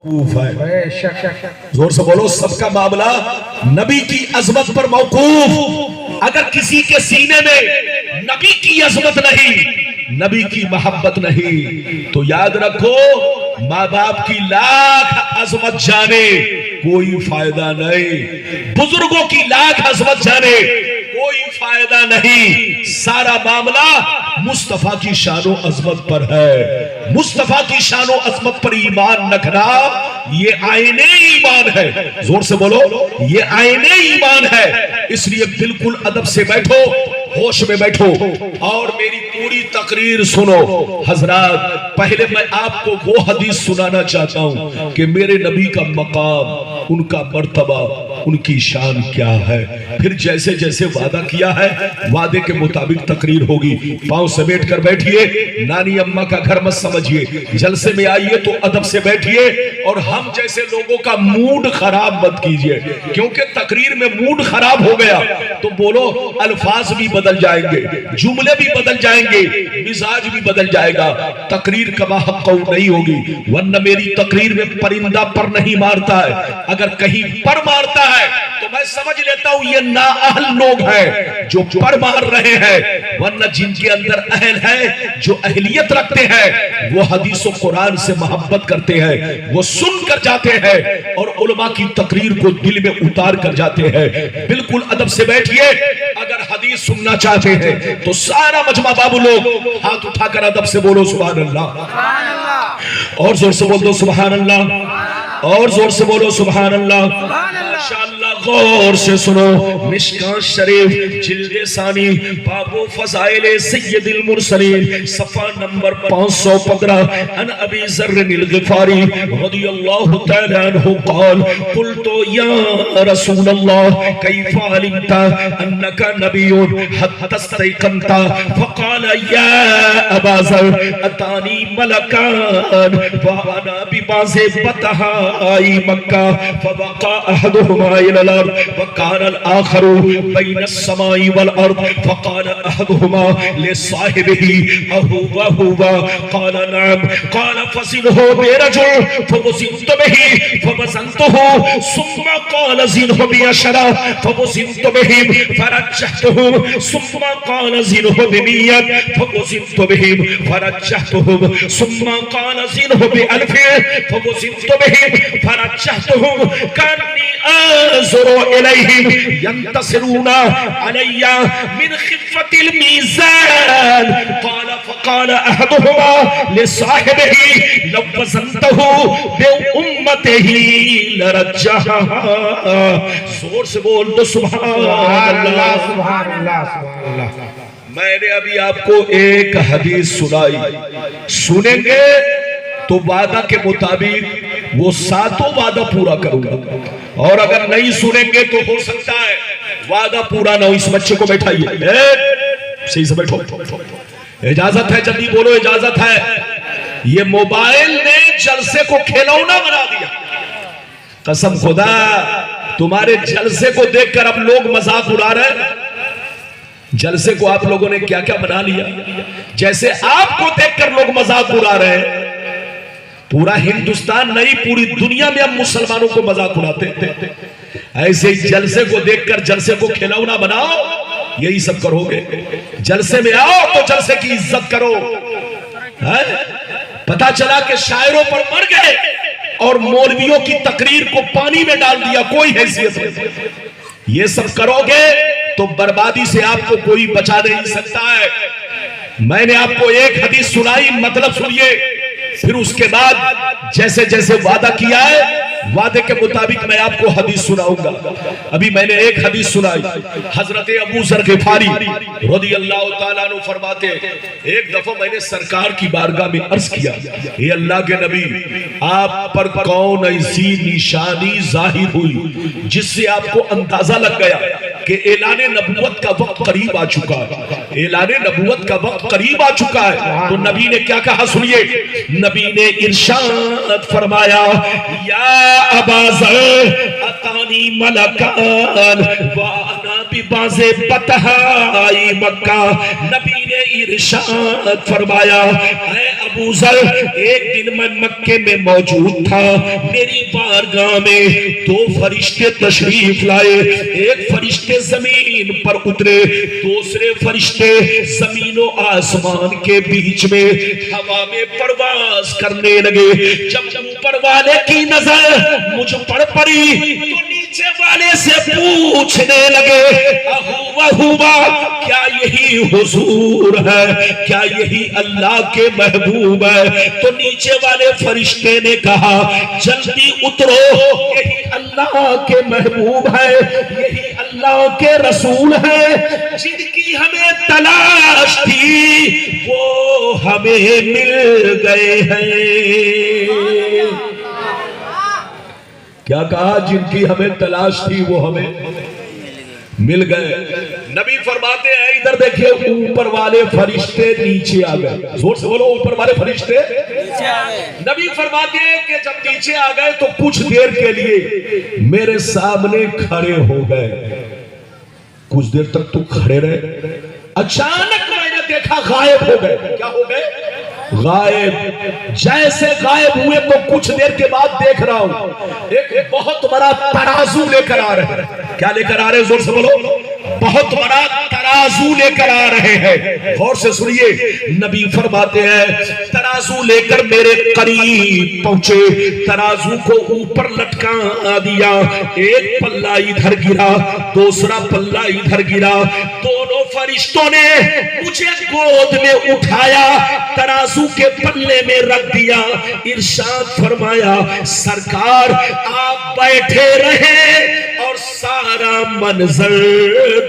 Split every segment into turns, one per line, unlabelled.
زور سے بولو، سب کا معاملہ نبی کی عظمت پر موقوف۔ اگر کسی کے سینے میں نبی کی عظمت نہیں، نبی کی محبت نہیں، تو یاد رکھو ماں باپ کی لاکھ عظمت جانے کوئی فائدہ نہیں، بزرگوں کی لاکھ عظمت جانے کوئی فائدہ نہیں۔ سارا معاملہ مصطفیٰ کی شان و عظمت پر ہے۔ مصطفیٰ کی شان و عظمت پر ایمان رکھنا یہ آئین ایمان ہے۔ زور سے بولو، یہ آئین ایمان ہے۔ اس لیے بالکل ادب سے بیٹھو، ہوش میں بیٹھو اور میری پوری تقریر سنو۔ حضرات، پہلے میں آپ کو وہ حدیث سنانا چاہتا ہوں کہ میرے نبی کا مقام، ان کا مرتبہ، ان کی شان کیا ہے۔ پھر جیسے جیسے وعدہ کیا ہے وعدے کے مطابق تقریر ہوگی۔ پاؤں سے بیٹھ کر بیٹھیے، نانی اماں کا گھر مت سمجھیے، جلسے میں آئیے تو ادب سے بیٹھیے اور ہم جیسے لوگوں کا موڈ خراب مت کیجیے، کیونکہ تقریر میں موڈ خراب ہو گیا تو بولو الفاظ بھی بدل جائیں گے، جملے بھی بدل جائیں گے، مزاج بھی بدل جائے گا، تقریر کما حق نہیں ہوگی۔ ورنہ میری تقریر میں پرندہ پر نہیں مارتا ہے، اگر کہیں پر مارتا ہے تو میں سمجھ لیتا ہوں یہ نااہل لوگ ہیں جو پر مار رہے ہیں، ورنہ جن کے اندر اہل ہے، جو اہلیت رکھتے ہیں، وہ حدیث و قرآن سے محبت کرتے ہیں، وہ سن کر جاتے ہیں اور علماء کی تقریر کو دل میں اتار کر جاتے ہیں۔ بالکل ادب سے بیٹھیے، اگر حدیث سننا چاہتے ہیں تو سارا مجمع بابو لوگ ہاتھ اٹھا کر ادب سے بولو سبحان اللہ، اور زور سے بول دو سبحان اللہ، اور زور سے بولو سبحان اللہ۔ ماشاءاللہ، غور سے سنو، مشکاة شریف جلد ثانی، باب فضائل سید المرسلین، صفحہ نمبر 515، عن ابی ذر الغفاری رضی اللہ تعالی عنہ قال قلت یا رسول اللہ کیف علمت انک نبی حتی استيقنت فقال یا ابا ذر اتانی ملکان وانا ببعض بطحائی مکہ فوقع احدهما الى الارض وكان الاخر بين السماء والارض فقال احدهما لصاحبه اهو قال نعم قال فزنه برجل فوزنت به فوزنته ثم قال زنه بعشرة فوزنت به فرجحته ثم قال زنه بمية فوزنت به فرجحته ثم قال زنه بألف فوزنت به فرجحته كأني انظر الیہم ینتصرون علی من خفة الميزان قال فقال احدهما لصاحبه لو وزنته بامته لرجحها۔ زور سے بول دو سبحان اللہ، سبحان اللہ، سبحان اللہ۔ میں نے ابھی آپ کو ایک حدیث سنائی، سنیں گے تو وعدہ کے مطابق وہ ساتوں وعدہ پورا کروں گا، اور اگر نہیں سنیں گے تو ہو سکتا ہے وعدہ پورا نہ ہو۔ اس بچے کو بیٹھائیے، صحیح سے بیٹھو، اجازت ہے، جلدی بولو اجازت ہے۔ یہ موبائل نے جلسے کو کھلونا بنا دیا، قسم خدا تمہارے جلسے کو دیکھ کر اب لوگ مذاق اڑا رہے ہیں۔ جلسے کو آپ لوگوں نے کیا کیا بنا لیا، جیسے آپ کو دیکھ کر لوگ مذاق اڑا رہے ہیں۔ پورا ہندوستان نہیں، پوری دنیا میں ہم مسلمانوں کو مذاق اڑاتے ہیں۔ ایسے ہی جلسے کو دیکھ کر جلسے کو کھلونا بناؤ، یہی سب کرو گے۔ جلسے میں آؤ تو جلسے کی عزت کرو۔ پتا چلا کہ شاعروں پر مر گئے اور مولویوں کی تقریر کو پانی میں ڈال دیا، کوئی حیثیت نہیں۔ یہ سب کرو گے تو بربادی سے آپ کو کوئی بچا نہیں سکتا ہے۔ میں نے آپ کو ایک حدیث سنائی، مطلب سنیے، پھر اس کے بعد جیسے جیسے وعدہ کیا ہے وعدے کے مطابق میں آپ کو حدیث سناؤں گا۔ ابھی میں نے ایک حدیث سنائی، حضرت ابو ذر غفاری رضی اللہ تعالیٰ عنہ فرماتے ہیں، ایک دفعہ میں نے سرکار کی بارگاہ میں عرض کیا، اے اللہ کے نبی، آپ پر کون ایسی نشانی ظاہر ہوئی جس سے آپ کو اندازہ لگ گیا کہ اعلان نبوت کا وقت قریب آ چکا ہے، اعلان نبوت کا وقت قریب آ چکا ہے؟ تو نبی نے کیا کہا سنیے، نبی نے ارشاد فرمایا، یا ابا ذر اتانی ملکان وانا ابھی بازے بتہائی مکہ نبی نے ارشاد فرمایا اے ابو ذر ایک دن میں مکے میں موجود تھا میری بارگاہ میں دو فرشتے تشریف لائے ایک فرشتے زمین پر اترے دوسرے فرشتے زمین و آسمان کے بیچ میں ہوا میں پرواز کرنے لگے جب اوپر والے کی نظر مجھ پر پڑی تو نیچے والے سے پوچھنے لگے کیا یہی حضور ہے کیا یہی اللہ کے محبوب ہے تو نیچے والے فرشتے نے کہا جلدی اترو یہی اللہ کے محبوب ہے یہی اللہ کے رسول ہے جن کی ہمیں تلاش تھی وہ ہمیں مل گئے ہیں کیا کہا جن کی ہمیں تلاش تھی وہ ہمیں مل گئے نبی فرماتے ہیں ادھر دیکھیں اوپر والے فرشتے نیچے آ گئے زور سے بولو اوپر والے فرشتے نیچے آ گئے نبی فرماتے ہیں کہ جب نیچے آ گئے تو کچھ دیر کے لیے میرے سامنے کھڑے ہو گئے کچھ دیر تک تو کھڑے رہے اچانک میں نے دیکھا غائب ہو گئے کیا ہو گئے غائب جیسے غائب ہوئے تو کچھ دیر کے بعد دیکھ رہا ہوں ایک بہت بڑا ترازو لے کر آ رہے ہیں کیا لے کر آ رہے ہیں زور سے بولو بہت بڑا ترازو لے کر آ رہے ہیں غور سے سنیے نبی فرماتے ہیں ترازو لے کر میرے قریب پہنچے ترازو کو اوپر لٹکا دیا ایک پلہ ادھر گرا دوسرا پلہ ادھر گرا دونوں فرشتوں نے مجھے گود میں اٹھایا ترازو کے پلے میں رکھ دیا ارشاد فرمایا سرکار آپ بیٹھے رہے اور سارا منظر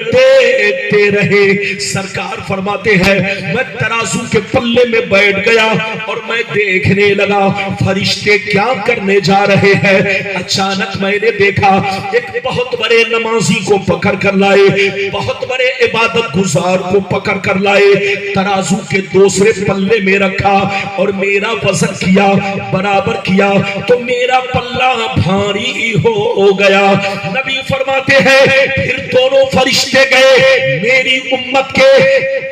دیکھتے رہے سرکار فرماتے ہیں میں ترازو کے پلے میں بیٹھ گیا اور میں دیکھنے لگا فرشتے کیا کرنے جا رہے ہیں اچانک میں نے دیکھا ایک بہت بڑے نمازی کو پکڑ کر لائے بہت بڑے عبادت گزار کو پکڑ کر لائے ترازو کے دوسرے پلے میں رکھا اور میرا وزن کیا برابر کیا تو میرا پلہ بھاری ہو گیا نبی فرماتے ہیں پھر دونوں فرشتے گئے میری امت کے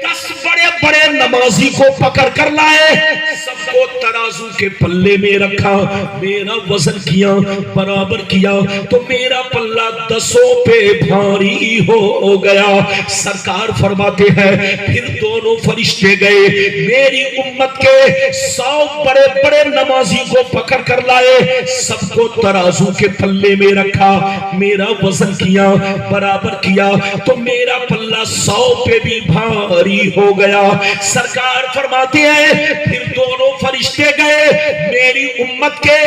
10 بڑے بڑے نمازی کو پکڑ کر لائے سب کو ترازو کے پلے میں رکھا میرا وزن کیا برابر کیا تو میرا پلہ 10 پہ بھاری ہو گیا سرکار فرماتے ہیں پھر دونوں فرشتے گئے میری امت کے 100 بڑے بڑے نمازی کو پکڑ کر لائے سب کو ترازو کے پلے میں رکھا میرا وزن کیا برابر کیا تو میرا پلہ 100 پہ بھی بھاری ہو گیا سرکار فرماتے ہیں پھر دونوں فرشتے گئے میری امت کے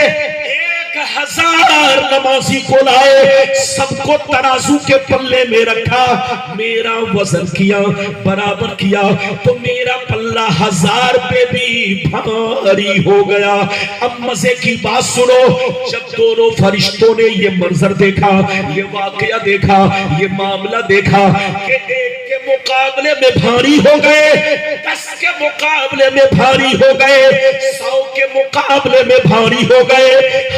1000 نمازی کو لائے سب کو ترازو کے پلے میں رکھا میرا وزن کیا برابر کیا تو میرا پلہ 1000 پہ بھی بھاری ہو گیا اب مزے کی بات سنو جب دونوں فرشتوں نے یہ منظر دیکھا یہ واقعہ دیکھا یہ معاملہ دیکھا کہ ایک کے مقابلے میں بھاری ہو گئے 10 کے مقابلے میں بھاری ہو گئے 100 کے مقابلے میں بھاری ہو گئے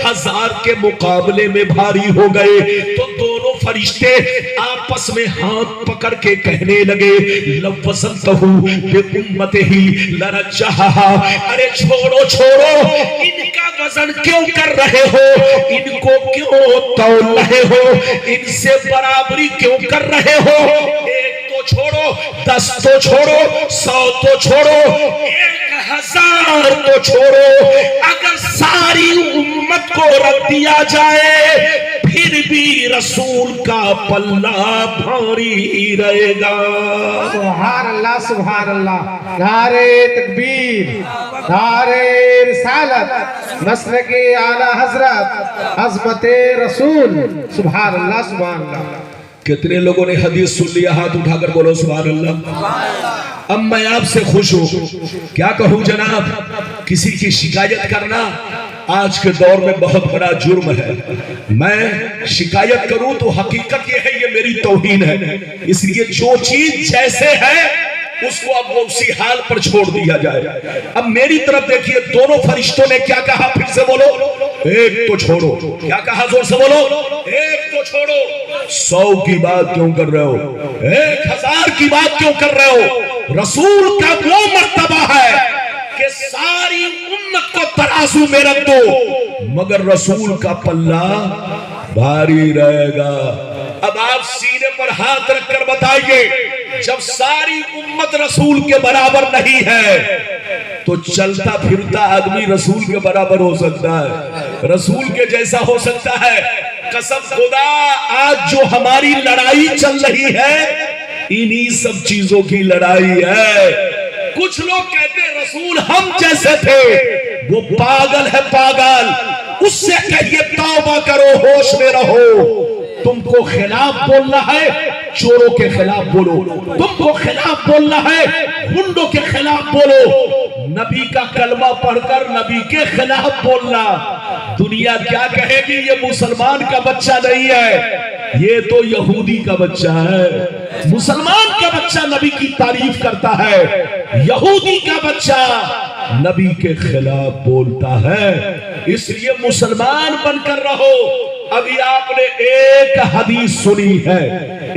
1000 کے مقابلے میں بھاری ہو گئے تو دونوں فرشتے آپس میں ہاتھ پکڑ کے کہنے لگے لوزنتہو بے امتہی لرجہہا ارے چھوڑو چھوڑو ان کا وزن کیوں کر رہے ہو ان کو کیوں تول رہے ہو ان سے برابری کیوں کر رہے ہو ایک تو چھوڑو 10 تو چھوڑو 100 تو چھوڑو 1000 تو چھوڑو اگر ساری امت کو رکھ دیا جائے پھر بھی رسول کا پلہ بھاری رہے گا
سبحان اللہ نعرہ تکبیر نعرہ رسالت مسلک اعلی حضرت عظمت رسول سبحان اللہ
کتنے لوگوں نے حدیث سن لیا ہاتھ اٹھا کر بولو سبحان اللہ اب میں آپ سے خوش ہوں کیا کہوں جناب کسی کی شکایت کرنا آج کے دور میں بہت بڑا جرم ہے میں شکایت کروں تو حقیقت یہ ہے یہ میری توہین ہے اس لیے جو چیز جیسے ہے اس کو اب وہ اسی حال پر چھوڑ دیا جائے اب میری طرف دیکھیے دونوں فرشتوں نے کیا کہا پھر سے بولو ایک تو چھوڑو. کیا کہا؟ زور سے بولو. ایک تو چھوڑو. 100 کی بات کیوں کر رہے ہو؟ 1000 کی بات کیوں کر رہے ہو؟ رسول کا وہ مرتبہ ہے کہ ساری امت کو ترازو میں رکھ دو مگر رسول کا پلہ بھاری رہے گا. اب آپ سینے پر ہاتھ رکھ کر بتائیے، جب ساری امت رسول کے برابر نہیں ہے تو چلتا پھرتا آدمی رسول کے برابر ہو سکتا ہے، رسول کے جیسا ہو سکتا ہے؟ قسم خدا آج جو ہماری لڑائی چل رہی ہے انہی سب چیزوں کی لڑائی ہے. کچھ لوگ کہتے ہیں رسول ہم جیسے تھے، وہ پاگل ہے پاگل. اس سے کہیے توبہ کرو، ہوش میں رہو. تم کو خلاف بولنا ہے چوروں کے خلاف بولو، تم کو خلاف بولنا ہے گنڈوں کے خلاف بولو. نبی کا کلمہ پڑھ کر نبی کے خلاف بولنا، دنیا کیا کہے گی؟ یہ مسلمان کا بچہ نہیں ہے، یہ تو یہودی کا بچہ ہے. مسلمان کا بچہ نبی کی تعریف کرتا ہے، یہودی کا بچہ نبی کے خلاف بولتا ہے. اس لیے مسلمان بن کر رہو. ابھی آپ نے ایک حدیث سنی ہے،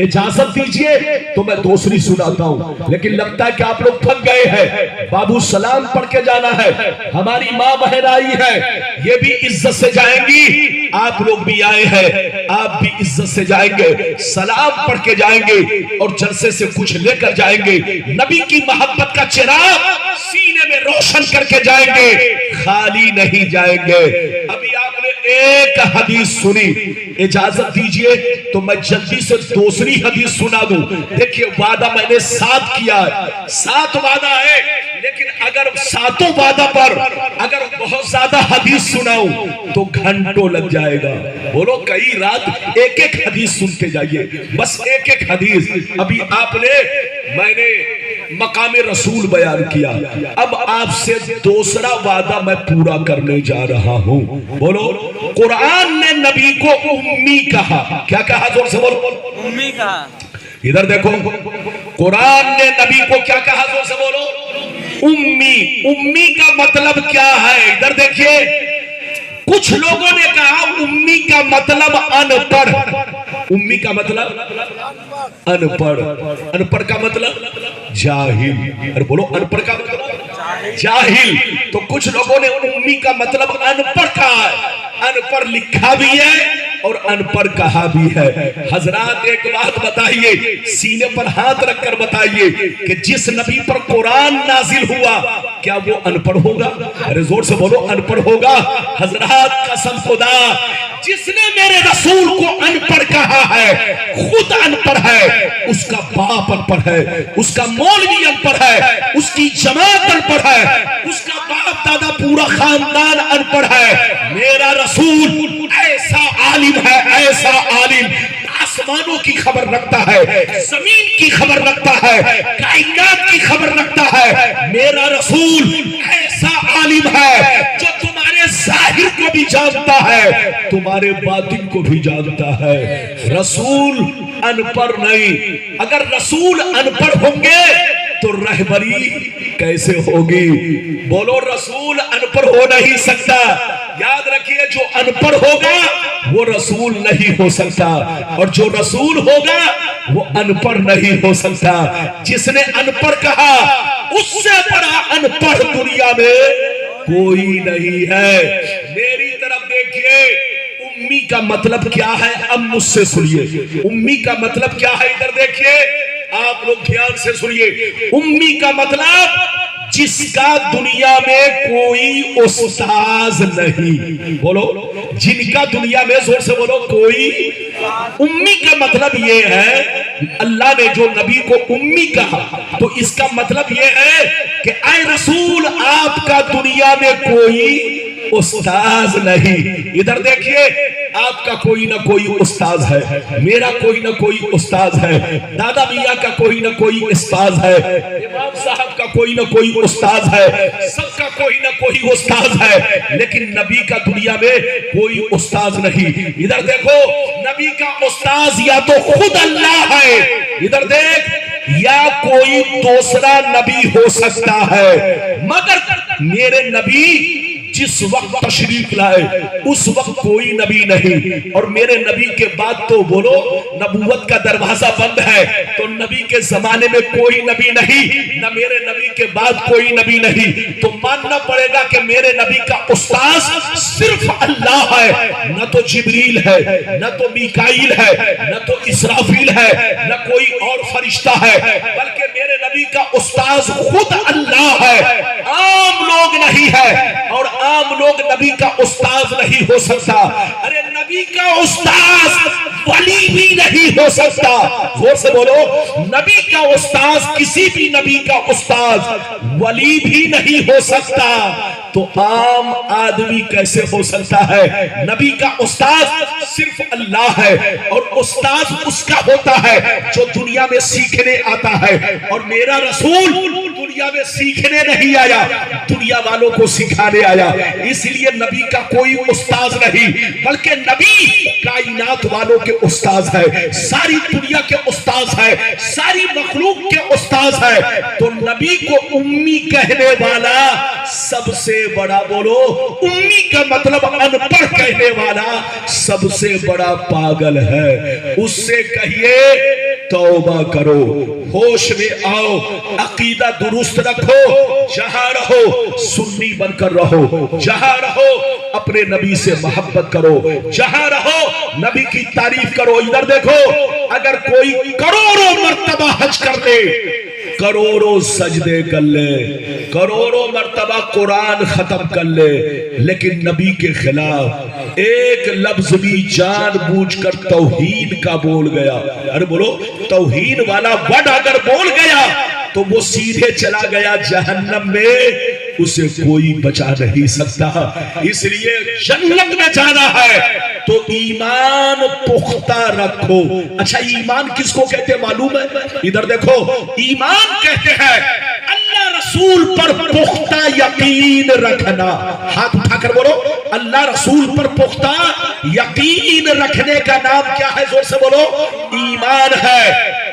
اجازت دیجئے تو میں دوسری سناتا ہوں، لیکن لگتا ہے کہ آپ لوگ تھک گئے ہیں. بابو سلام پڑھ کے جانا ہے. ہماری ماں بہن آئی ہے، یہ بھی عزت سے جائیں گی. آپ لوگ بھی آئے ہیں، آپ بھی عزت سے جائیں گے، سلام پڑھ کے جائیں گے اور جلسے سے کچھ لے کر جائیں گے. نبی کی محبت کا چراغ سینے میں روشن کر کے جائیں گے، خالی نہیں جائیں گے. ابھی آپ نے ایک حدیث سنی، اجازت دیجئے تو میں جلدی سے دوسری حدیث سنا دوں. دیکھیے وعدہ میں نے 7 کیا ہے، 7 وعدہ ہے، لیکن اگر 7 وعدہ پر اگر بہت زیادہ حدیث سناؤں تو گھنٹوں لگ جائے گا. بولو کئی رات ایک ایک حدیث سنتے جائیے، بس ایک ایک حدیث. ابھی آپ نے میں نے مقام رسول بیان کیا، اب آپ سے دوسرا وعدہ میں پورا کرنے جا رہا ہوں. بولو قرآن نے نبی کو امی کہا. کیا کہا؟ زور سے بولو.
امی کہا.
ادھر دیکھو، قرآن نے نبی کو کیا کہا؟ زور سے بولو. امی. امی کا مطلب کیا ہے؟ ادھر دیکھیے، کچھ لوگوں نے کہا امی کا مطلب ان پڑھ. امی کا مطلب ان پڑھ. ان پڑھ کا مطلب جاہل. اور بولو ان پڑھ کا مطلب جاہل. تو کچھ لوگوں نے امی کا مطلب ان پڑھ کہا ہے. ان پڑھ لکھا بھی ہے اور ان پڑھ کہا بھی ہے. حضرات ایک بات بتائیے، سینے پر ہاتھ رکھ کر بتائیے کہ جس نبی پر قرآن نازل ہوا کیا وہ ان پڑھ ہوگا؟ ارے زور سے بولو ان پڑھ ہوگا. حضرات قسم خدا جس نے میرے رسول کو ان پڑھ کہا ہے خود ان پڑھ ہے، اس کا باپ ان پڑھ ہے، اس کا مولوی ان پڑھ ہے، اس کی جماعت ان پڑھ ہے، اس کا باپ دادا پورا خاندان ان پڑھ ہے. میرا رسول ایسا عالم ہے، ایسا عالم، آسمانوں کی خبر رکھتا ہے، زمین کی خبر رکھتا ہے، کائنات کی خبر رکھتا ہے. میرا رسول ایسا عالم ہے جو تمہارے ظاہر کو بھی جانتا ہے، تمہارے باطن کو بھی جانتا ہے. رسول ان پڑھ نہیں. اگر رسول ان پڑھ ہوں گے تو رہبری کیسے ہوگی؟ بولو رسول ان پڑھ ہو نہیں سکتا. یاد رکھیے جو ان پڑھ ہوگا وہ رسول نہیں ہو سکتا، اور جو رسول ہوگا وہ ان پڑھ نہیں ہو سکتا. جس نے ان پڑھ کہا اس سے بڑا ان پڑھ دنیا میں کوئی نہیں ہے. میری طرف دیکھیے، امی کا مطلب کیا ہے؟ اب مجھ سے سنیے امی کا مطلب کیا ہے. ادھر دیکھیے، آپ لوگ دھیان سے سنیے. امی کا مطلب جس کا دنیا میں کوئی استاذ نہیں. بولو جن کا دنیا میں، زور سے بولو، کوئی. امی کا مطلب یہ ہے، اللہ نے جو نبی کو امی کہا تو اس کا مطلب یہ ہے کہ اے رسول آپ کا دنیا میں کوئی استاذ نہیں. ادھر دیکھیے، آپ کا کوئی نہ کوئی استاذ ہے، میرا کوئی نہ کوئی استاذ ہے، دادا میاں کا کوئی نہ کوئی استاذ ہے، امام صاحب کا کوئی نہ کوئی استاذ ہے، سب کا کوئی نہ کوئی استاذ ہے. لیکن نبی کا دنیا میں کوئی استاذ نہیں. ادھر دیکھو، نبی کا استاذ یا تو خود اللہ ہے، ادھر دیکھ، یا کوئی دوسرا نبی ہو سکتا ہے، مگر میرے نبی جس وقت تشریف لائے اس وقت کوئی نبی نہیں، اور میرے نبی کے بعد تو بولو نبوت کا دروازہ بند ہے، تو نبی کے زمانے میں کوئی نبی نہیں، نہ میرے نبی کے بعد کوئی نبی نہیں، تو ماننا پڑے گا کہ میرے نبی کا استاذ صرف اللہ ہے، نہ تو جبریل ہے، نہ تو میکائیل ہے، نہ تو اسرافیل ہے، نہ کوئی اور فرشتہ ہے، بلکہ میرے نبی کا استاذ خود اللہ ہے، عام لوگ نہیں ہے، اور عام لوگ نبی کا استاذ نہیں ہو سکتا۔ ارے نبی کا استاذ ولی بھی نہیں ہو سکتا، زور سے بولو، نبی کا استاذ کسی بھی نبی کا استاذ ولی بھی نہیں ہو سکتا، تو عام آدمی کیسے ہو سکتا ہے؟ نبی کا استاذ صرف اللہ ہے، اور استاذ اس کا ہوتا ہے جو دنیا میں سیکھنے آتا ہے، اور میرا رسول دنیا میں سیکھنے نہیں آیا، دنیا والوں کو سکھانے آیا، اس لیے نبی کا کوئی استاذ نہیں، بلکہ نبی کائنات والوں کے استاذ ہے، ساری دنیا کے استاذ ہے، ساری مخلوق کے استاذ ہے، تو نبی کو امی کہنے والا سب سے بڑا، بولو امی کا مطلب ان پڑھ کہنے والا سب سے بڑا پاگل ہے، اس سے کہیے توبہ کرو، ہوش میں آؤ، عقیدہ درست رکھو، جہاں رہو سنی بن کر رہو، جہاں رہو اپنے نبی سے محبت کرو، جہاں رہو نبی کی تعریف کرو۔ ادھر دیکھو، اگر کوئی کروڑوں مرتبہ حج کر لے، کروڑوں سجدے کر لے، کروڑوں مرتبہ قرآن ختم کر لے، لیکن نبی کے خلاف ایک لفظ بھی جان بوجھ کر توہین کا بول گیا، ارے بولو توہین والا ورڈ اگر بول گیا تو وہ سیدھے چلا گیا جہنم میں، اسے کوئی بچا نہیں سکتا۔ اس لیے جنت میں جانا ہے تو ایمان پختہ رکھو۔ اچھا ایمان کس کو کہتے ہیں معلوم ہے؟ ادھر دیکھو، ایمان کہتے ہیں اللہ رسول پر پختہ یقین رکھنا، ہاتھ اٹھا کر بولو، اللہ رسول پر پختہ یقین رکھنے کا نام کیا ہے؟ زور سے بولو، ایمان ہے۔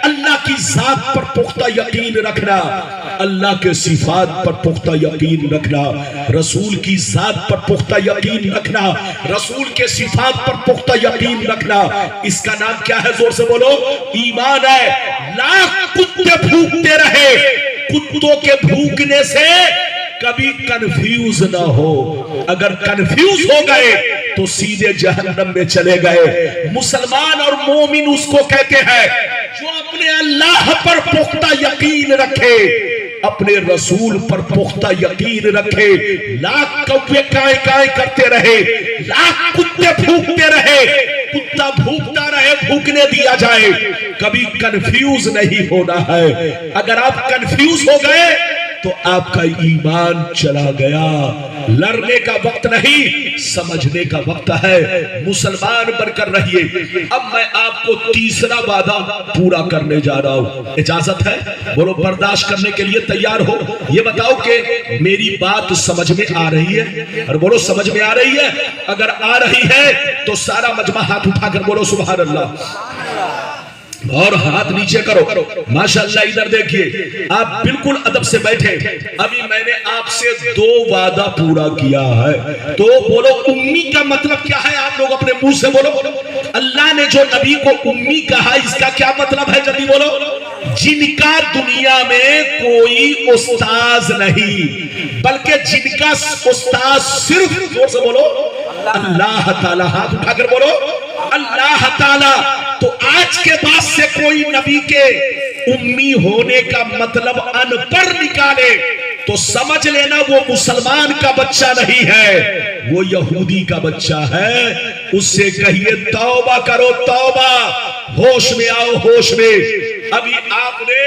اللہ کی ذات پر پختہ یقین رکھنا، اللہ کے صفات پر پختہ یقین رکھنا، رسول کی ذات پر پختہ یقین رکھنا، رسول کے صفات پر پختہ یقین رکھنا، اس کا نام کیا ہے؟ زور سے بولو، ایمان ہے۔ لاکھ کتے بھوکتے رہے، کتوں کے بھوکنے سے کبھی کنفیوز نہ ہو، اگر کنفیوز ہو گئے تو سیدھے جہنم میں چلے گئے۔ مسلمان اور مومن اس کو کہتے ہیں جو اپنے اللہ پر پختہ یقین رکھے، اپنے رسول پر پختہ یقین رکھے، لاکھ کوے کائیں کائیں کرتے رہے، لاکھ کتے بھوکتے رہے، کتا بھوکتا رہے، بھوکنے دیا جائے، کبھی کنفیوز نہیں ہونا ہے۔ اگر آپ کنفیوز ہو گئے تو آپ کا ایمان چلا گیا۔ لڑنے کا وقت نہیں، سمجھنے کا وقت ہے۔ مسلمان بن کر رہیے۔ اب میں آپ کو تیسرا وعدہ پورا کرنے جا رہا ہوں، اجازت ہے؟ بولو برداشت کرنے کے لیے تیار ہو؟ یہ بتاؤ کہ میری بات سمجھ میں آ رہی ہے؟ اور بولو سمجھ میں آ رہی ہے؟ اگر آ رہی ہے تو سارا مجمع ہاتھ اٹھا کر بولو سبحان اللہ، اور ہاتھ نیچے کرو۔ ماشاءاللہ ادھر دیکھیے، آپ بالکل ادب سے بیٹھے۔ ابھی میں نے آپ سے 2 وعدہ پورا کیا ہے، تو بولو امی کا مطلب کیا ہے؟ آپ لوگ اپنے منہ سے بولو۔ اللہ نے جو نبی کو امی کہا، اس کا کیا مطلب ہے؟ جلدی بولو۔ جن کا دنیا میں کوئی استاذ نہیں، بلکہ جن کا استاذ صرف، زور سے بولو، اللہ تعالیٰ، ہاتھ اٹھا کر بولو اللہ تعالیٰ۔ تو آج کے بعد سے کوئی نبی کے امی ہونے کا مطلب ان پڑھ نکالے تو سمجھ لینا وہ مسلمان کا بچہ نہیں ہے، وہ یہودی کا بچہ ہے۔ اس سے کہیے توبہ کرو، توبہ، ہوش میں آؤ، ہوش میں۔ ابھی آپ نے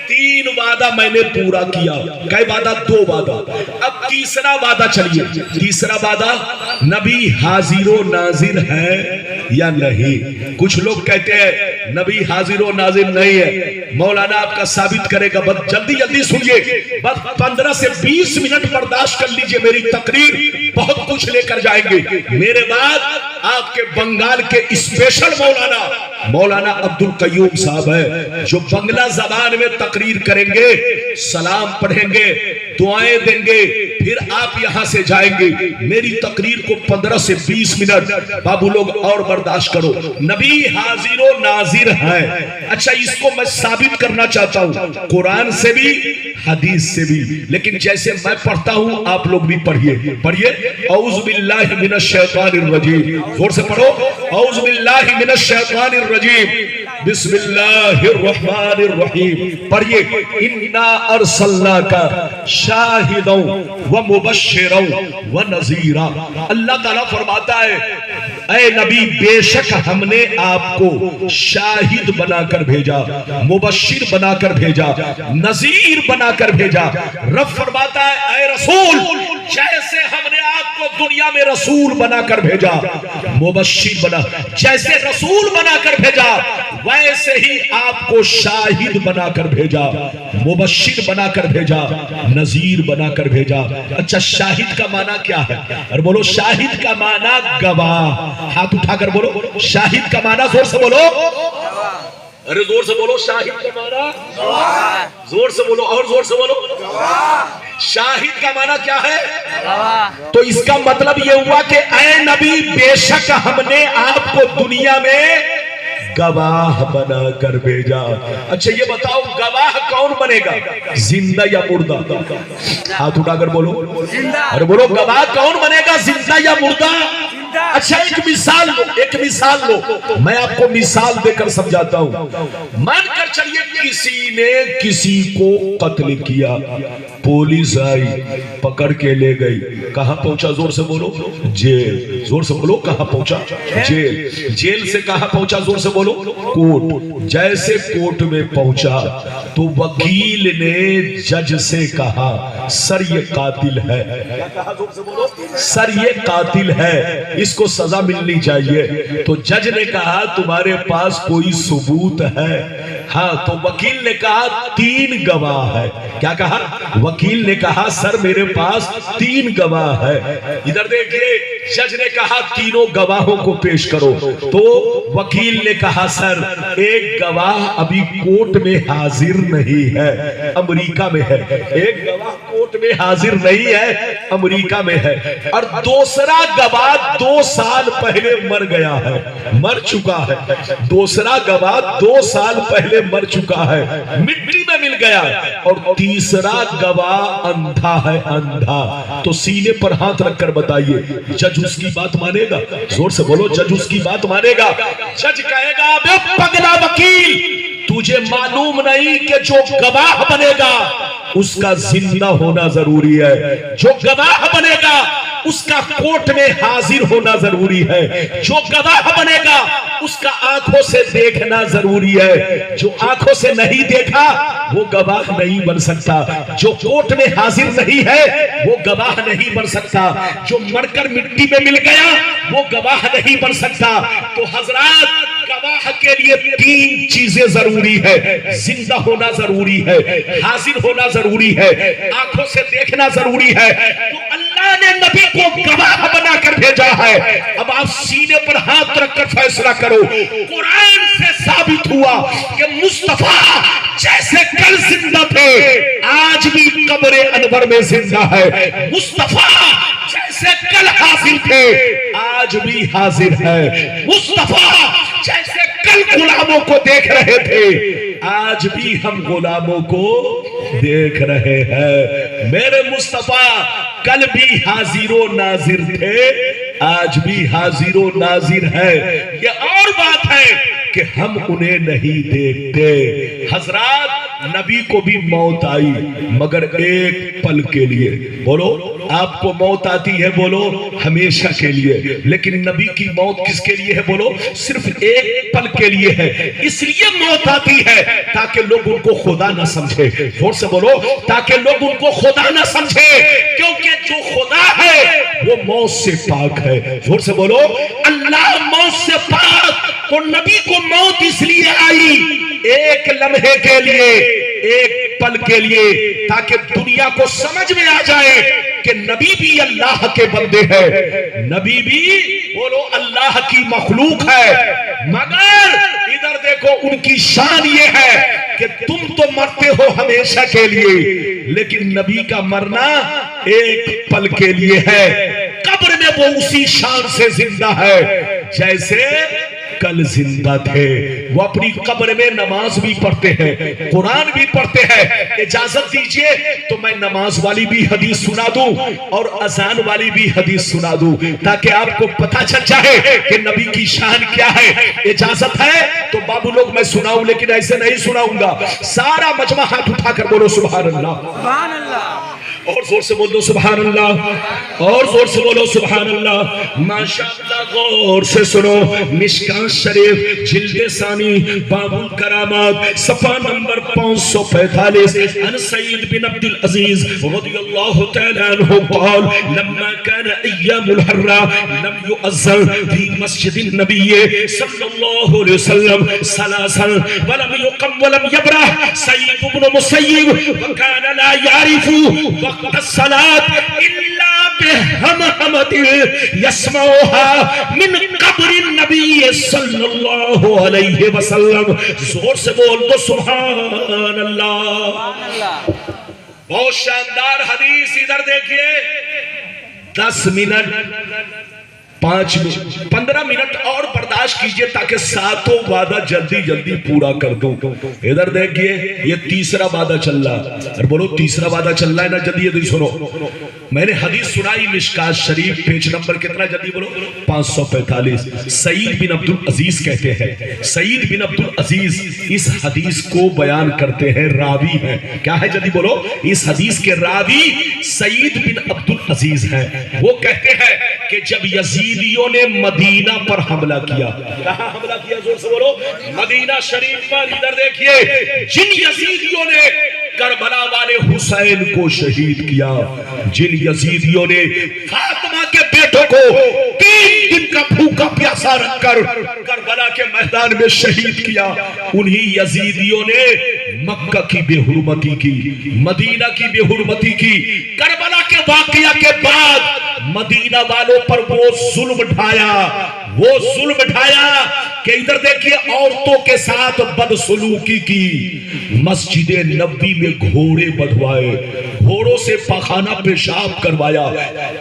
3 وعدہ میں نے پورا کیا، کئی وعدہ؟ 2 وعدہ۔ اب تیسرا وعدہ چلیے۔ تیسرا وعدہ، نبی حاضر و ناظر ہے یا نہیں؟ کچھ لوگ کہتے ہیں نبی حاضر و ناظر نہیں ہے، مولانا آپ کا ثابت کرے گا، بس جلدی جلدی سنیے، بس 15 سے 20 منٹ برداشت کر لیجئے، میری تقریر بہت کچھ لے کر جائیں گے۔ میرے بعد آپ کے بنگال کے اسپیشل مولانا عبدالقیوم صاحب ہے، جو بنگلہ زبان میں تقریر کریں گے، سلام پڑھیں گے، دعائیں دیں گے، پھر آپ یہاں سے جائیں گے. میری تقریر کو 15 سے 20 منٹ بابو لوگ اور برداشت کرو. نبی حاضر و ناظر ہے. اچھا اس کو میں ثابت کرنا چاہتا ہوں قرآن سے بھی حدیث سے بھی، لیکن جیسے میں پڑھتا ہوں آپ لوگ بھی پڑھیے. پڑھیے اعوذ باللہ من الشیطان الرجیم. زور سے پڑھو اعوذ باللہ من الشیطان الرجیم بسم اللہ الرحمن الرحیم. پڑھیے انا ارسلناک شاہدا ومبشرا ونذیرا. اللہ تعالیٰ فرماتا ہے اے نبی بے شک ہم نے آپ کو شاہد بنا کر بھیجا، مبشر بنا کر بھیجا، نذیر بنا کر بھیجا. رب فرماتا ہے اے رسول جیسے ہم نے آپ کو دنیا میں رسول بنا کر بھیجا، مبشر بنا، جیسے رسول بنا کر بھیجا ویسے ہی آپ کو شاہد بنا کر بھیجا، مبشر بنا کر بھیجا، نذیر بنا کر بھیجا. اچھا شاہد کا معنی کیا ہے؟ اور بولو شاہد کا معنی گواہ. ہاتھ اٹھا کر بولو شاہد کا معنی، زور سے بولو، ارے زور سے بولو شاہد کا معنی، زور سے بولو اور زور سے بولو. شاہد کا معنی کیا ہے؟ تو اس کا مطلب یہ ہوا کہ اے نبی بے شک ہم نے آپ کو دنیا میں گواہ بنا کر بھیجا. اچھا یہ بتاؤ گواہ کون بنے گا، زندہ یا مردہ؟ ہاتھ اٹھا کر بولو، ارے بولو گواہ کون بنے گا، زندہ یا مردہ؟ اچھا ایک مثال لو، ایک مثال لو، میں آپ کو مثال دے کر سمجھاتا ہوں. مان کر چلیے کسی نے کسی کو قتل کیا، پولیس آئی پکڑ کے لے گئی، کہاں پہنچا؟ زور سے بولو جیل. زور سے بولو کہاں پہنچا؟ جیل. جیل سے کہاں پہنچا؟ زور سے بولو کورٹ. جیسے کورٹ میں پہنچا تو وکیل نے جج سے کہا سر یہ قاتل ہے. کیا کہا؟ زور سے بولو سر یہ قاتل ہے، اس کو سزا ملنی چاہیے. تو جج نے کہا تمہارے پاس کوئی ثبوت ہے؟ ہاں. تو وکیل نے کہا 3 گواہ ہے. کیا کہا؟ وکیل نے کہا سر میرے پاس 3 گواہ ہے. ادھر دیکھیے جج نے کہا تینوں گواہوں کو پیش کرو. تو وکیل نے کہا سر ایک گواہ ابھی کورٹ میں حاضر نہیں ہے، امریکہ میں ہے. ایک گواہ کورٹ میں حاضر نہیں ہے، امریکہ میں ہے. اور دوسرا گواہ 2 سال پہلے مر گیا ہے، مر چکا ہے. دوسرا گواہ 2 سال پہلے مر چکا ہے، مٹی میں مل گیا. اور تیسرا گواہ اندھا ہے، اندھا. تو سینے پر ہاتھ رکھ کر بتائیے جج اس کی بات مانے گا؟ زور سے بولو جج اس کی بات مانے گا؟ جج کہے گا بے پگلا وکیل تجھے معلوم نہیں کہ جو گواہ بنے گا اس کا زندہ ہونا ضروری ہے، جو گواہ بنے گا اس کا کورٹ میں حاضر ہونا ضروری ہے، جو گواہ بنے گا اس کا آنکھوں سے دیکھنا ضروری ہے. جو آنکھوں سے نہیں دیکھا وہ گواہ نہیں بن سکتا. جو کورٹ میں حاضر نہیں ہے وہ گواہ نہیں بن سکتا. جو مر کر مٹی میں مل گیا وہ گواہ نہیں بن سکتا. تو حضرات گواہ کے لیے 3 چیزیں ضروری ہے، زندہ ہونا ضروری ہے، حاضر ہونا ضروری ہے، آنکھوں سے دیکھنا ضروری ہے. تو اللہ نے نبی کو گواہ بنا کر بھیجا ہے. اب آپ سینے پر ہاتھ رکھ کر فیصلہ کرو. قرآن سے ثابت ہوا کہ مصطفیٰ جیسے کل زندہ تھے آج بھی قبر انور میں زندہ ہے. مصطفیٰ جیسے کل حاضر تھے آج بھی حاضر ہے. مصطفیٰ جیسے کل غلاموں کو دیکھ رہے تھے آج بھی ہم غلاموں کو دیکھ رہے ہیں. میرے مصطفیٰ کل بھی حاضر و ناظر تھے آج بھی حاضر و ناظر ہے. یہ اور بات ہے کہ ہم انہیں نہیں دیکھتے. حضرات نبی کو بھی موت آئی مگر ایک پل کے لیے. بولو آپ کو موت آتی ہے بولو ہمیشہ کے لیے، لیکن نبی کی موت کس کے لیے ہے؟ بولو صرف ایک پل کے لیے ہے. اس لیے موت آتی ہے تاکہ لوگ ان کو خدا نہ سمجھے. زور سے بولو تاکہ لوگ ان کو خدا نہ سمجھے، کیونکہ جو خدا ہے وہ موت سے پاک ہے. زور سے بولو اللہ موت سے پاک. تو نبی کو موت اس لیے آئی ایک لمحے کے لیے، ایک پل کے لیے، تاکہ دنیا کو سمجھ میں آ جائے کہ نبی بھی اللہ کے بندے ہیں، نبی بھی بولو اللہ کی مخلوق ہے. مگر ادھر دیکھو ان کی شان یہ ہے کہ تم تو مرتے ہو ہمیشہ کے لیے، لیکن نبی کا مرنا ایک پل کے لیے ہے۔ قبر میں وہ اسی شان سے زندہ ہے جیسے کل زندہ تھے۔ وہ اپنی قبر میں نماز بھی پڑھتے ہیں، قرآن بھی پڑھتے ہیں۔ اجازت دیجئے تو میں نماز والی بھی حدیث سنا دوں اور اذان والی بھی حدیث سنا دوں تاکہ آپ کو پتہ چل جائے کہ نبی کی شان کیا ہے۔ اجازت ہے تو بابو لوگ میں سناؤں، لیکن ایسے نہیں سناؤں گا۔ سارا مجمع ہاتھ اٹھا کر بولو سبحان اللہ،
سبحان اللہ،
اور زور سے بول دو سبحان اللہ، اور زور سے بولو سبحان اللہ۔ ماشاءاللہ غور سے سنو، مشکاۃ شریف جلد ثانی باب الکرامات صفحہ نمبر 545، عن سعید بن عبد العزیز رضی اللہ تعالی عنہ قال لما كان ایام الحرہ لم يؤذن في مسجد النبی صلی اللہ علیہ وسلم ثلاثا ولم يقم ولم يبرح سعید بن مسیب وكان لا يعرف وقت الصلاة إلا بهمهمة يسمعها من قبر النبي صلی اللہ علیہ وسلم۔ زور سے بول دو سبحان اللہ۔ بہت شاندار حدیث، ادھر دیکھئے۔ 10 منٹ 5 منٹ 15 منٹ اور برداشت کیجئے تاکہ ساتوں وعدہ جلدی جلدی پورا کر دوں۔ ادھر دیکھئے، یہ تیسرا وعدہ چل رہا ہے، اور بولو تیسرا وعدہ چل رہا ہے نا، جلدی جلدی سنو۔ میں نے حدیث سنائی مشکاۃ شریف، پیج نمبر کتنا جلدی بولو؟ 545۔ سعید بن عبد العزیز کہتے ہیں، سعید بن عبد العزیز اس حدیث کو بیان کرتے ہیں، راوی ہیں۔ کیا ہے جلدی بولو؟ اس حدیث کے راوی سعید بن عبد العزیز ہیں۔ وہ کہتے ہیں کہ جب یزیدیوں نے مدینہ پر حملہ کیا، کہاں حملہ کیا؟ زور سے بولو، مدینہ شریف پر۔ ادھر دیکھیے، جن یزیدیوں نے کربلا والے حسین کو شہید کیا، جن یزیدیوں نے فاطمہ کے بیٹوں کو 3 دن کا بھوکا پیاسا رکھ کر کربلا کے میدان میں شہید کیا، انہی یزیدیوں نے مکہ کی بے حرمتی کی، مدینہ کی بے حرمتی کی۔ کربلا کے واقعہ کے بعد مدینہ والوں پر وہ ظلم ڈھایا کہ ادھر دیکھیے عورتوں کے ساتھ بدسلوکی کی، مسجد نبی میں گھوڑے بدھوائے، گھوڑوں سے پاخانہ پیشاب کروایا۔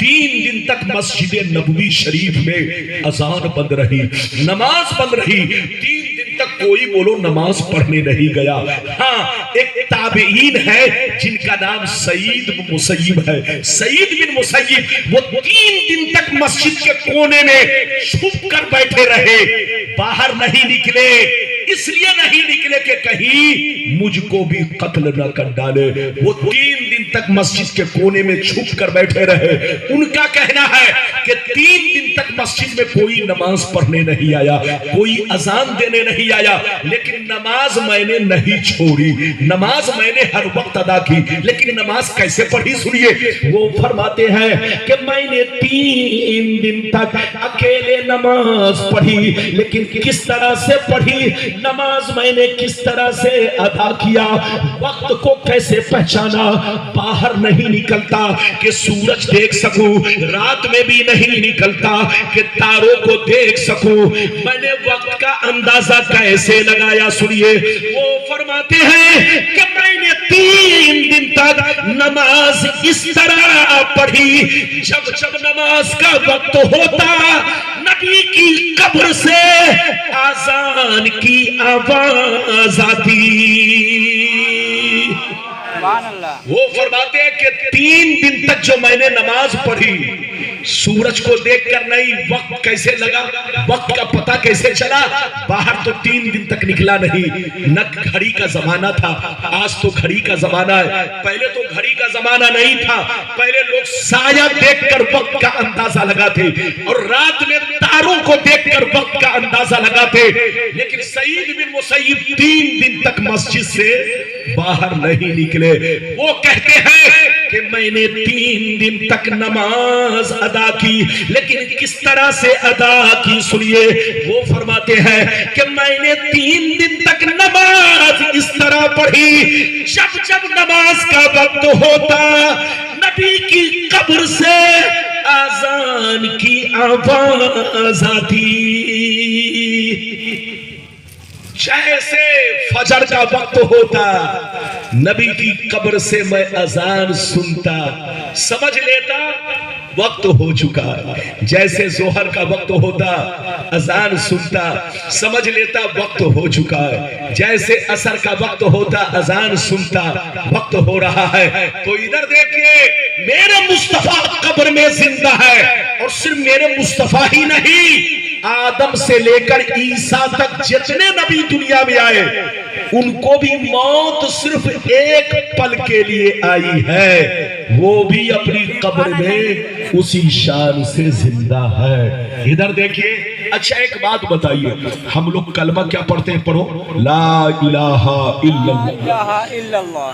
3 دن تک مسجد نبوی شریف میں اذان بند رہی، نماز بند رہی۔ 3 دن تک کوئی بولو نماز پڑھنے نہیں گیا۔ ہاں ایک تابعین ہے جن کا نام سعید بن مسیب ہے، سعید بن مسیب، وہ 3 دن تک مسجد کے کونے میں چھپ کر بیٹھے رہے، باہر نہیں نکلے۔ اس لیے نہیں نکلے کہ کہیں مجھ کو بھی قتل نہ کر ڈالے۔ وہ 3 دن تک مسجد کے کونے میں چھپ کر بیٹھے رہے۔ ان کا کہنا ہے کہ 3 دن تک مسجد میں کوئی نماز پڑھنے نہیں آیا، کوئی اذان دینے نہیں آیا، لیکن نماز میں نے نہیں چھوڑی، نماز میں نے ہر وقت ادا کی۔ لیکن نماز کیسے پڑھی سنیے، وہ فرماتے ہیں کہ میں نے 3 دن تک اکیلے نماز پڑھی، لیکن کس طرح سے پڑھی، نماز میں نے کس طرح سے ادا کیا، وقت کو کیسے پہچانا، باہر نہیں نکلتا کہ سورج دیکھ سکوں، رات میں بھی نہیں نکلتا کہ تاروں کو دیکھ سکوں، میں نے وقت کا اندازہ کیسے لگایا۔ سنیے، وہ فرماتے ہیں کہ میں نے 3 دن تک نماز اس طرح پڑھی، جب جب نماز کا وقت ہوتا نبی کی قبر سے آذان کی آواز آتی۔ وہ فرماتے ہیں کہ 3 دن تک جو میں نے نماز پڑھی، سورج کو دیکھ کر نہیں، وقت کیسے لگا، وقت کا پتہ کیسے چلا، باہر تو 3 دن تک نکلا نہیں۔ نہ گھڑی کا زمانہ تھا، آج تو گھڑی کا زمانہ ہے، پہلے تو گھڑی کا زمانہ نہیں تھا، پہلے لوگ سایہ دیکھ کر وقت کا اندازہ لگاتے اور رات میں تاروں کو دیکھ کر وقت کا اندازہ لگاتے۔ لیکن سعید بن مسیب 3 دن تک مسجد سے باہر نہیں نکلے۔ وہ کہتے ہیں کہ میں نے 3 دن تک نماز ادا کی، لیکن کس طرح سے ادا کی سنیے، وہ فرماتے ہیں کہ میں نے 3 دن تک نماز اس طرح پڑھی، جب جب نماز کا وقت ہوتا نبی کی قبر سے آذان کی آواز آتی، جیسے فجر کا وقت ہوتا نبی کی قبر سے میں اذان سنتا، سمجھ لیتا وقت ہو چکا ہے، جیسے ظہر کا وقت ہوتا اذان سنتا سمجھ لیتا وقت ہو چکا ہے، جیسے عصر کا وقت ہوتا اذان سنتا وقت ہو رہا ہے۔ تو ادھر دیکھیے میرے مصطفیٰ قبر میں زندہ ہے، اور صرف میرے مصطفیٰ ہی نہیں، آدم سے لے کر عیسیٰ تک جتنے نبی دنیا میں آئے ان کو بھی موت صرف ایک پل کے لیے آئی ہے، وہ بھی اپنی قبر میں اسی شان سے زندہ ہے۔ ادھر دیکھیے، اچھا ایک بات بتائیے، ہم لوگ کلمہ کیا پڑھتے ہیں؟ پڑھو لا الہ الا اللہ،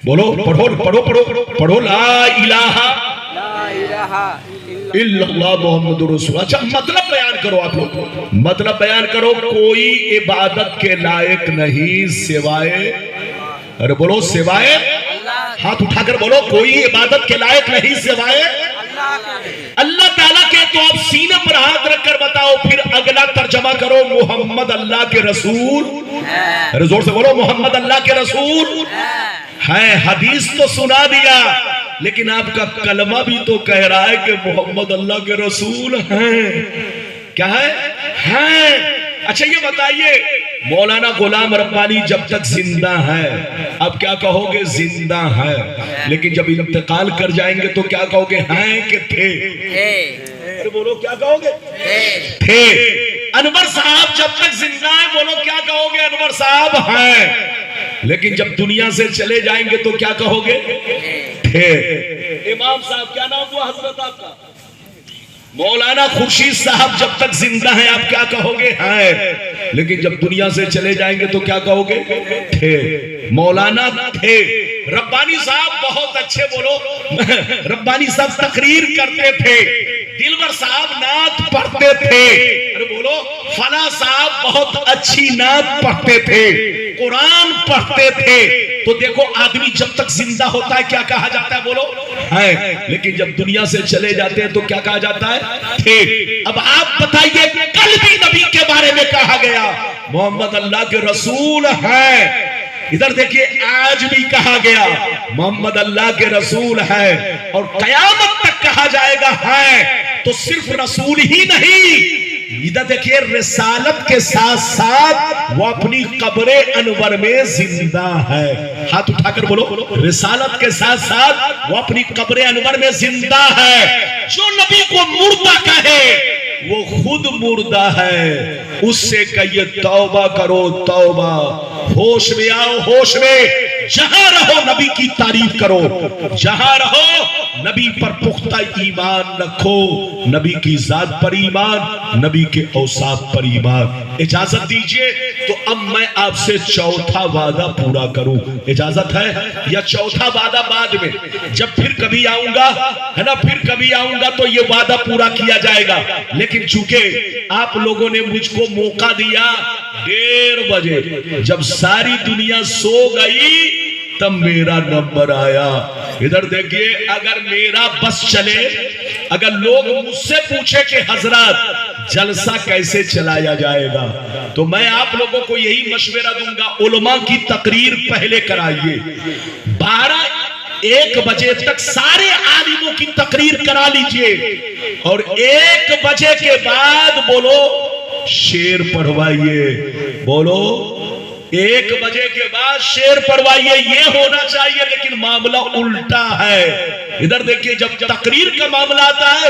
بولو پڑھو لا الہ الا اللہ محمد رسول۔ اچھا مطلب بیان کرو، آپ لوگ مطلب بیان کرو۔ کوئی عبادت کے لائق نہیں سوائے، ارے بولو سوائے، ہاتھ اٹھا کر بولو، کوئی عبادت کے لائق نہیں سوائے اللہ تعالیٰ کے۔ تو آپ سینے پر ہاتھ رکھ کر بتاؤ، پھر اگلا ترجمہ کرو، محمد اللہ کے رسول، ارے زور سے بولو، محمد اللہ کے رسول ہے۔ حدیث تو سنا دیا، لیکن آپ کا کلمہ بھی تو کہہ رہا ہے کہ محمد اللہ کے رسول ہیں۔ کیا ہے؟ ہیں۔ اچھا یہ بتائیے، مولانا غلام ربانی جب تک زندہ ہے اب کیا کہو گے؟ زندہ ہے۔ لیکن جب انتقال کر جائیں گے تو کیا کہو گے؟ ہیں کہ تھے؟ بولو کیا کہو گے؟ تھے۔ انور صاحب جب تک زندہ ہیں بولو کیا کہو گے؟ انور صاحب ہیں۔ لیکن جب دنیا سے چلے جائیں گے تو کیا کہو گے؟ تھے۔ امام صاحب کیا نام ہوا حضرت آپ کا؟ مولانا خورشید صاحب جب تک زندہ ہیں آپ کیا کہو گے؟ ہیں۔ لیکن جب دنیا سے چلے جائیں گے تو کیا کہو گے؟ تھے۔ مولانا تھے۔ ربانی صاحب بہت اچھے، بولو ربانی صاحب تقریر کرتے تھے، دلبر صاحب نعت پڑھتے تھے، ارے بولو فلاں صاحب بہت اچھی نعت پڑھتے تھے، قرآن پڑھتے تھے۔ تو دیکھو آدمی جب تک زندہ ہوتا ہے کیا کہا جاتا ہے؟ بولو ہے۔ لیکن جب دنیا سے چلے جاتے ہیں تو کیا کہا جاتا ہے؟ تھے۔ اب آپ بتائیے، کل بھی نبی کے بارے میں کہا گیا محمد اللہ کے رسول ہے۔ ادھر دیکھیے آج بھی کہا گیا محمد اللہ کے رسول ہے، اور قیامت تک کہا جائے گا ہے۔ تو صرف رسول ہی نہیں، ادھر دیکھیے رسالت کے ساتھ ساتھ وہ اپنی قبر انور میں زندہ ہے۔ ہاتھ اٹھا کر بولو، رسالت کے ساتھ ساتھ وہ اپنی قبر انور میں زندہ ہے۔ جو نبی کو مردہ کہے وہ خود مردہ ہے، اس سے کہیے توبہ کرو توبہ، ہوش میں آؤ ہوش میں، جہاں رہو نبی کی تعریف کرو، جہاں رہو نبی پر پختہ ایمان رکھو، نبی کی ذات پر ایمان، نبی کے اوصاف پر ایمان۔ اجازت دیجئے تو اب میں آپ سے چوتھا وعدہ پورا کروں، اجازت ہے؟ یا چوتھا وعدہ بعد میں، جب پھر کبھی آؤں گا ہے نا، پھر کبھی آؤں گا تو یہ وعدہ پورا کیا جائے گا۔ لیکن چونکہ آپ لوگوں نے مجھ کو موقع دیا 1:30 بجے، جب ساری دنیا سو گئی تب میرا نمبر آیا۔ ادھر دیکھیے، اگر میرا بس چلے، اگر لوگ مجھ سے پوچھے کہ حضرات جلسہ کیسے چلایا جائے گا، تو میں آپ لوگوں کو یہی مشورہ دوں گا، علماء کی تقریر پہلے کرائیے، 12-1 بجے تک سارے عالموں کی تقریر کرا لیجئے، اور 1 بجے کے بعد بولو شعر پڑھوائیے، بولو 1 بجے کے بعد شعر پڑھوائیے، یہ ہونا چاہیے۔ لیکن معاملہ الٹا ہے۔ ادھر دیکھیے، جب تقریر کا معاملہ آتا ہے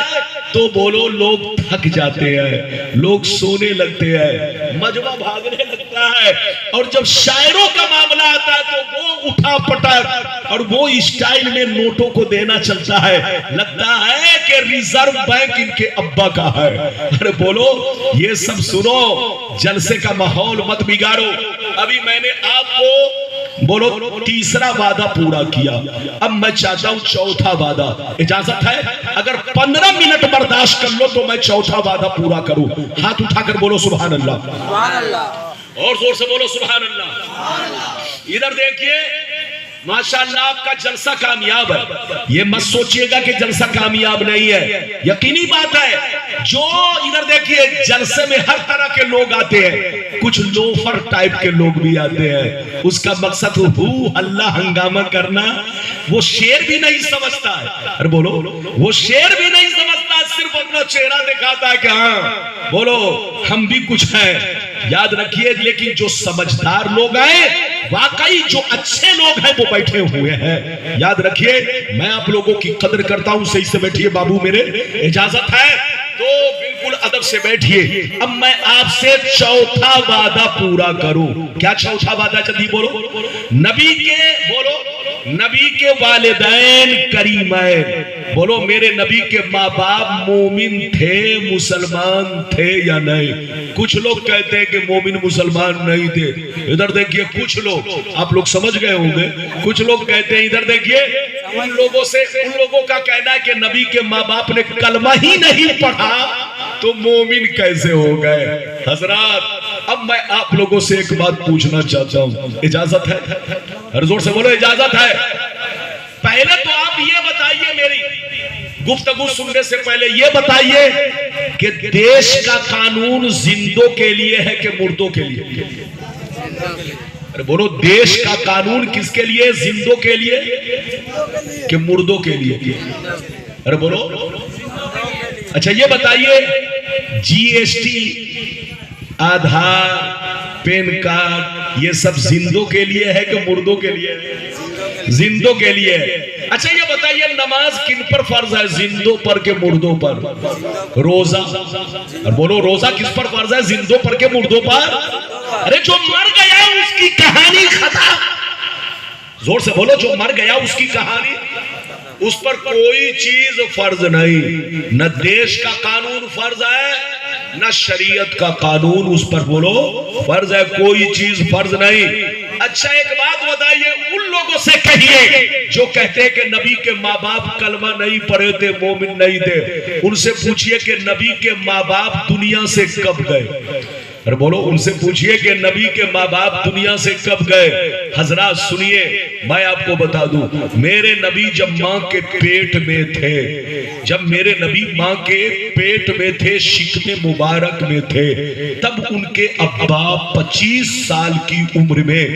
تو بولو لوگ تھک جاتے ہیں، لوگ سونے لگتے ہیں، مجمع بھاگنے لگتا ہے، اور جب شاعروں کا معاملہ آتا ہے تو وہ اٹھا پٹک اور وہ اسٹائل میں نوٹوں کو دینا چلتا ہے، لگتا ہے کہ ریزرو بینک ان کے ابا کا ہے۔ ارے بولو یہ سب سنو، جلسے کا ماحول مت بگاڑو۔ ابھی میں نے آپ کو بولو تیسرا وعدہ پورا کیا، اب میں چاہتا ہوں چوتھا وعدہ، اجازت ہے؟ اگر 15 منٹ برداشت کر لو تو میں چوتھا وعدہ پورا کروں۔ ہاتھ اٹھا کر بولو سبحان اللہ، اور زور سے بولو سبحان اللہ۔ ادھر دیکھیے ماشاءاللہ آپ کا جلسہ کامیاب ہے، یہ مت سوچئے گا کہ جلسہ کامیاب نہیں ہے، یقینی بات ہے جو ادھر دیکھیے جلسے میں ہر طرح کے لوگ آتے ہیں، کچھ لوفر ٹائپ کے لوگ بھی آتے ہیں، اس کا مقصد اللہ ہنگامہ کرنا، وہ شعر بھی نہیں سمجھتا ہے، اور بولو وہ شعر بھی نہیں سمجھتا، صرف اپنا چہرہ دکھاتا ہے کہ ہاں بولو ہم بھی کچھ ہیں۔ یاد رکھیے لیکن جو سمجھدار لوگ آئے، واقعی جو اچھے لوگ ہیں وہ بیٹھے ہوئے ہیں، یاد رکھیے میں آپ لوگوں کی قدر کرتا ہوں، صحیح سے بیٹھیے بابو میرے، اجازت ہے تو بالکل ادب سے بیٹھیے۔ اب میں آپ سے چوتھا وعدہ پورا کروں، کیا چوتھا وعدہ جلدی بولو؟ نبی کے بولو نبی کے والدین کریمین، بولو میرے نبی کے ماں باپ مومن تھے، مسلمان تھے یا نہیں؟ کچھ لوگ کہتے ہیں کہ مومن مسلمان نہیں تھے، ادھر دیکھیے کچھ لوگ، آپ لوگ سمجھ گئے ہوں گے، کچھ لوگ کہتے ہیں ادھر دیکھیے ان لوگوں کا کہنا ہے کہ نبی کے ماں باپ نے کلمہ ہی نہیں پڑھا تو مومن کیسے ہو گئے؟ حضرات اب میں آپ لوگوں سے ایک بات پوچھنا چاہتا ہوں، اجازت ہے؟ ہر زور سے بولو اجازت ہے؟ پہلے تو آپ یہ بتائیے، میری گفتگو سننے سے پہلے یہ بتائیے کہ دیش کا قانون زندوں کے لیے ہے کہ مردوں کے لیے؟ ارے بولو دیش کا قانون کس کے لیے؟ زندوں کے لیے کہ مردوں کے لیے؟ ارے بولو اچھا یہ بتائیے G S T, Aadhaar, PAN card یہ سب زندوں کے لیے ہے کہ مردوں کے لیے؟ زندوں کے لیے۔ اچھا یہ بتائیے نماز کن پر فرض ہے، زندوں پر کہ مردوں پر؟ روزہ، اور بولو روزہ کس پر فرض ہے، زندوں پر کہ مردوں پر؟ ارے جو مر گیا اس کی کہانی ختم، زور سے بولو جو مر گیا اس کی کہانی، اس پر کوئی چیز فرض نہیں، نہ دیش کا قانون فرض ہے نہ شریعت کا قانون اس پر بولو فرض ہے، کوئی چیز فرض نہیں۔ اچھا ایک بات بتائیے ان لوگوں سے کہیے جو کہتے ہیں کہ نبی کے ماں باپ کلمہ نہیں پڑھے تھے، مومن نہیں تھے، ان سے پوچھئے کہ نبی کے ماں باپ دنیا سے کب گئے؟ اور بولو ان سے پوچھئے کہ نبی کے ماں باپ دنیا سے کب گئے؟ حضرات سنیے میں آپ کو بتا دوں، میرے نبی جب ماں کے پیٹ میں تھے، جب میرے نبی ماں کے پیٹ میں تھے، شکم مبارک میں تھے، تب ان کے ابا 25 سال کی عمر میں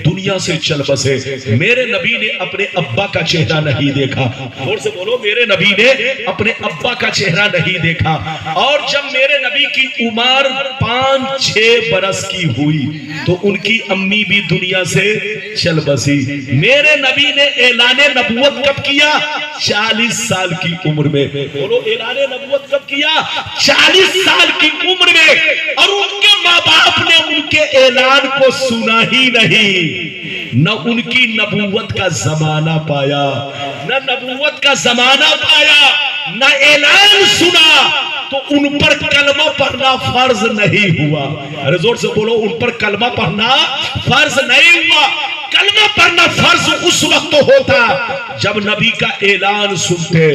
دنیا سے چل بسے۔ میرے نبی نے اپنے ابا کا چہرہ نہیں دیکھا، اور سے بولو میرے نبی نے اپنے ابا کا چہرہ نہیں دیکھا، اور جب میرے نبی کی عمر 5-6 برس کی ہوئی تو ان کی امی بھی دنیا سے چل بسی۔ میرے نبی نے اعلان نبوت کب کیا؟ 40 سال کی عمر میں، بولو اعلان نبوت کب کیا؟ 40 سال کی عمر میں، اور ان کے ماں باپ نے ان کے اعلان کو سنا ہی نہیں، نہ ان کی نبوت کا زمانہ پایا، نہ نبوت کا زمانہ پایا، نہ اعلان سنا، تو ان پر کلمہ پڑھنا فرض نہیں ہوا۔ ارے زور سے بولو ان پر کلمہ پڑھنا فرض نہیں ہوا۔ کلمہ پڑھنا فرض اس وقت ہوتا جب نبی کا اعلان سنتے،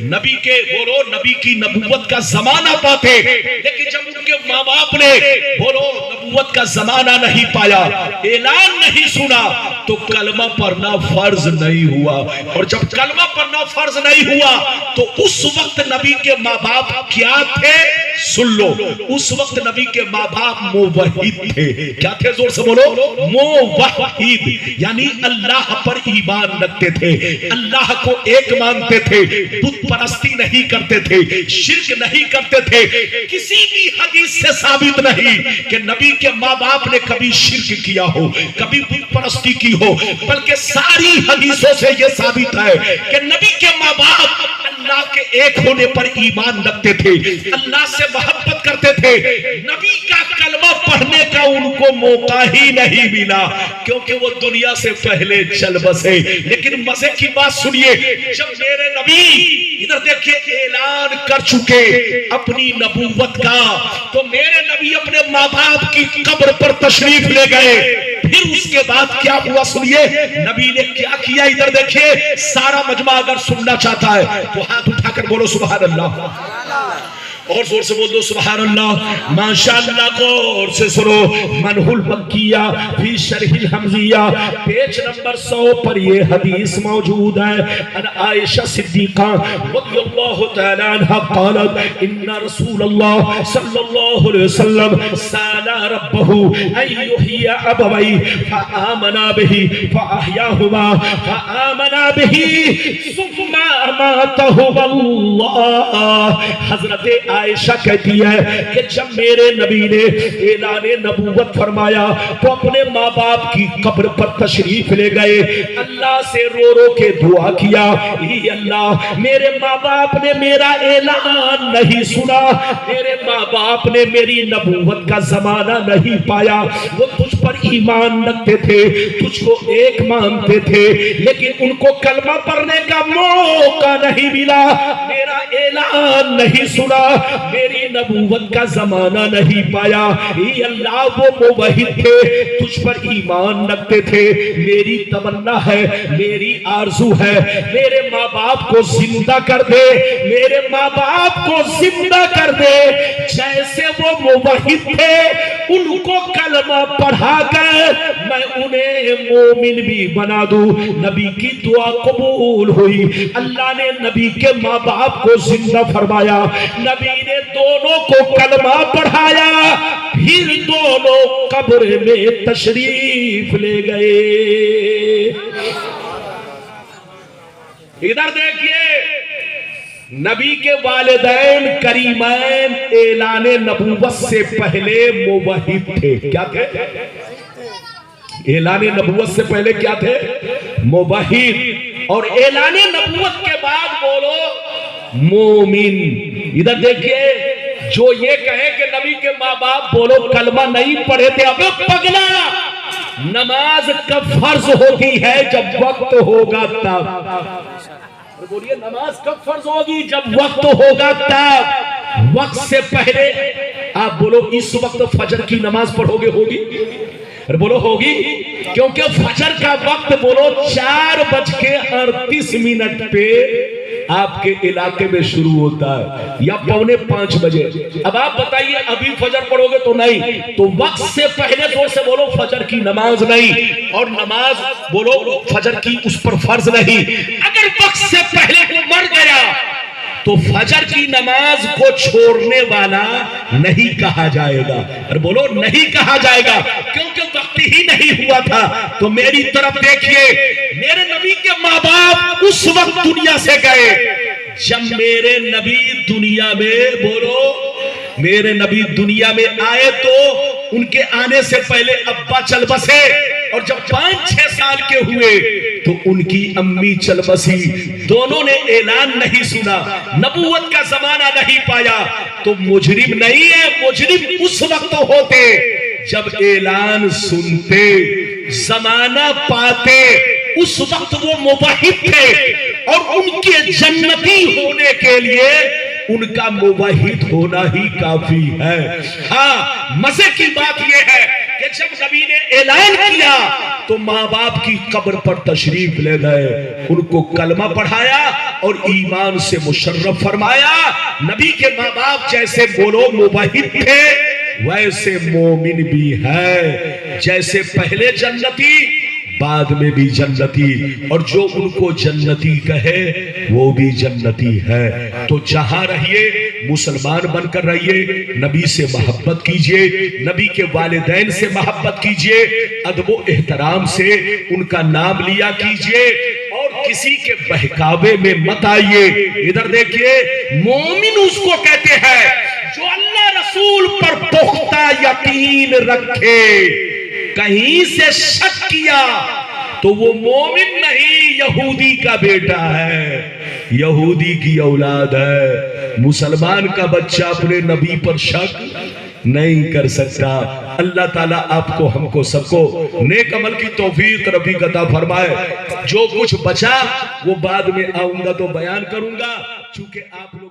نبی کے بولو نبی کی نبوت کا زمانہ پاتے، لیکن جب ان کے ماں باپ نے بولو نبوت کا زمانہ نہیں پایا، اعلان نہیں سنا، تو کلمہ پڑھنا فرض نہیں ہوا۔ اور جب کلمہ پڑھنا فرض نہیں ہوا تو اس وقت نبی کے ماں باپ کیا تھے؟ سن لو، اس وقت نبی کے ماں باپ موحد تھے۔ کیا تھے؟ زور سے بولو موحد، یعنی اللہ پر ایمان رکھتے تھے، اللہ کو ایک مانتے تھے، بت پرستی نہیں کرتے تھے، شرک نہیں کرتے تھے۔ کسی بھی حدیث سے ثابت نہیں کہ نبی کے ماں باپ نے کبھی شرک کیا ہو، کبھی بت پرستی کی ہو، بلکہ ساری حدیثوں سے یہ ثابت ہے کہ نبی کے ماں باپ اللہ کے ایک ہونے پر ایمان رکھتے تھے، اللہ سے محبت کرتے تھے۔ نبی کا کلمہ پڑھنے کا ان کو موقع ہی نہیں ملا کیونکہ وہ دنیا سے پہلے چل بسے۔ لیکن مزے کی بات سنیے، جب میرے نبی ادھر دیکھیے اعلان کر چکے اپنی نبوت کا، تو میرے نبی اپنے ماں باپ کی قبر پر تشریف لے گئے۔ پھر اس کے بعد کیا ہوا سنیے، نبی نے کیا کیا ادھر دیکھیے، سارا مجمع اگر سننا چاہتا ہے تو ہاتھ اٹھا کر بولو سبحان اللہ۔ اور زور سے بول دو سبحان اللہ. ماشاءاللہ غور سے سنو. منہ المکیہ فی شرح الحمزیہ پیج نمبر 100 پر یہ حدیث موجود ہے. ان عائشہ صدیقہ رضی اللہ تعالی عنہ قالت ان رسول اللہ صلی اللہ علیہ وسلم سال ربہ ان یحیی ابوی فآمنا به فاحیاهما فآمنا به ثم اماتہ اللہ. حضرت عائشہ کہتی ہے کہ جب میرے نبی نے اعلان نبوت فرمایا تو اپنے ماں باپ کی قبر پر تشریف لے گئے. اللہ سے رو رو کے دعا کیا اے اللہ میرے ماں باپ نے میرا اعلان نہیں سنا, میرے ماں باپ نے میری نبوت کا زمانہ نہیں پایا. وہ تجھ پر ایمان رکھتے تھے, تجھ کو ایک مانتے تھے, لیکن ان کو کلمہ پڑھنے کا موقع نہیں ملا, میرا اعلان نہیں سنا, میری نبوت کا زمانہ نہیں پایا. اے اللہ وہ موحد تھے, تجھ پر ایمان رکھتے تھے. میری تمنا ہے, میری آرزو ہے, میرے ماں باپ کو زندہ کر دے, میرے ماں باپ کو زندہ کر دے جیسے وہ موحد تھے. ان کو کلمہ پڑھا کر میں انہیں مومن بھی بنا دوں. نبی کی دعا قبول ہوئی. اللہ نے نبی کے ماں باپ کو زندہ فرمایا, نبی نے دونوں کو کلمہ پڑھایا, پھر دونوں قبر میں تشریف لے گئے. ادھر دیکھیے, نبی کے والدین کریمین اعلان نبوت سے پہلے موحد تھے. کیا تھے؟ اعلان نبوت سے پہلے کیا تھے؟ موحد. اور اعلان نبوت کے بعد بولو مومن. ادھر دیکھیے, جو یہ کہے کہ نبی کے ماں باپ بولو کلمہ نہیں پڑھے تھے, ابے پگلا, نماز کب فرض ہوتی ہے؟ جب وقت ہوگا تب. بولیے نماز کب فرض ہوگی؟ جب وقت ہوگا تب. وقت سے پہلے آپ بولو اس وقت فجر کی نماز پڑھو گے, ہوگی؟ بولو ہوگی, کیونکہ فجر کا وقت بولو 4:38 پہ آپ کے علاقے میں شروع ہوتا ہے, یا 4:45 بجے. اب آپ بتائیے ابھی فجر پڑھو گے تو نہیں, تو وقت سے پہلے زور سے بولو فجر کی نماز نہیں, اور نماز بولو فجر کی اس پر فرض نہیں. اگر وقت سے پہلے وہ مر گیا تو فجر کی نماز کو چھوڑنے والا نہیں کہا جائے گا. اور بولو نہیں کہا جائے گا, کیونکہ وقت ہی نہیں ہوا تھا. تو میری طرف دیکھیے, میرے نبی کے ماں باپ اس وقت دنیا سے گئے جب میرے نبی دنیا میں, بولو میرے نبی دنیا میں آئے تو ان کے آنے سے پہلے ابا چل بسے, اور جب 5-6 سال کے ہوئے تو ان کی امی چل بسی. دونوں نے اعلان نہیں سنا, نبوت کا زمانہ نہیں پایا. تو مجرم نہیں ہے, مجرم اس وقت ہوتے جب اعلان سنتے, زمانہ پاتے, اس وقت وہ موحد تھے. اور ان کے جنتی ہونے کے لیے ان کا موحد ہونا ہی کافی ہے. ہاں مزے کی بات یہ ہے کہ جب نبی نے اعلان کیا تو ماں باپ کی قبر پر تشریف لے گئے, ان کو کلمہ پڑھایا اور ایمان سے مشرف فرمایا. نبی کے ماں باپ جیسے بولو موحد تھے ویسے مومن بھی ہے, جیسے پہلے جنتی بعد میں بھی جنتی, اور جو ان کو جنتی کہے وہ بھی جنتی ہے. تو جہاں رہیے مسلمان بن کر رہیے, نبی سے محبت کیجئے, نبی کے والدین سے محبت کیجئے, ادب و احترام سے ان کا نام لیا کیجئے, اور کسی کے بہکاوے میں مت آئیے. ادھر دیکھیے, مومن اس کو کہتے ہیں جو اللہ رسول پر پختہ یقین رکھے. کہیں سے شک کیا تو وہ مومن نہیں, یہودی کا بیٹا ہے, یہودی کی اولاد ہے. مسلمان کا بچہ اپنے نبی پر شک نہیں کر سکتا. اللہ تعالیٰ آپ کو, ہم کو, سب کو نیک عمل کی توفیق رفیق عطا فرمائے. جو کچھ بچا وہ بعد میں آؤں گا تو بیان کروں گا, چونکہ آپ لوگ